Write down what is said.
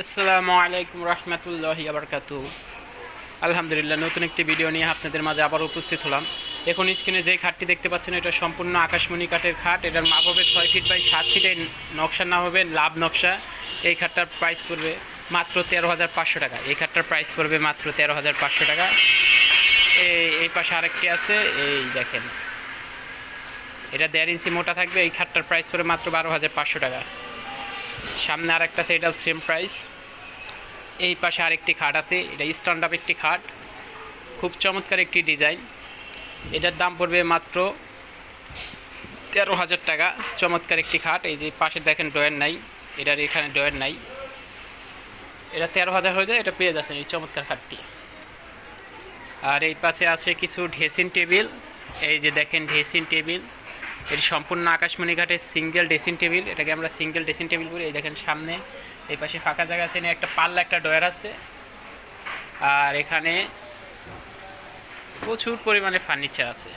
আসসালামু আলাইকুম রহমতুল্লাহি বারাকাতু। আলহামদুলিল্লাহ, নতুন একটি ভিডিও নিয়ে আপনাদের মাঝে আবার উপস্থিত হলাম। এখন স্ক্রিনে যে খাটটি দেখতে পাচ্ছেন এটা সম্পূর্ণ আকাশমণি কাঠের খাট। এটার মাপ হবে 6 ফিট বাই 7 ফিটের, নকশার নাম হবে লাভ নকশা। এই খাটটার প্রাইস পড়বে মাত্র 13,500 টাকা। এই খাটটার প্রাইস পড়বে মাত্র 13,500 টাকা। এই পাশে আরেকটি আছে, এই দেখেন, এটা 1.5 ইঞ্চি মোটা থাকবে। এই খাটটার প্রাইস পড়বে মাত্র 12,500 টাকা। সামনে আরেকটা আছে, এটাও সেম প্রাইস। এই পাশে আরেকটি খাট আছে, এটা স্ট্যান্ড আপ একটি খাট, খুব চমৎকার একটি ডিজাইন। এটার দাম পড়বে মাত্র 13,000 টাকা। চমৎকার একটি খাট। এই যে পাশে দেখেন ড্রয়ার নাই, এটার এখানে ড্রয়ার নাই। এটা 13,000 হয়ে যায়, এটা পেয়ে যাচ্ছেন এই চমৎকার খাটটি। আর এই পাশে আছে কিছু ড্রেসিং টেবিল। এই যে দেখেন ড্রেসিং টেবিল, এটি সম্পূর্ণ আকাশমণি কাঠের সিঙ্গেল ড্রেসিং টেবিল। এটাকে আমরা সিঙ্গেল ড্রেসিং টেবিল বলি। এই দেখেন সামনে এই পাশে ফাঁকা জায়গা আছে, একটা পাল্লা একটা ডয়ার আছে। আর এখানে প্রচুর পরিমাণে ফার্নিচার আছে।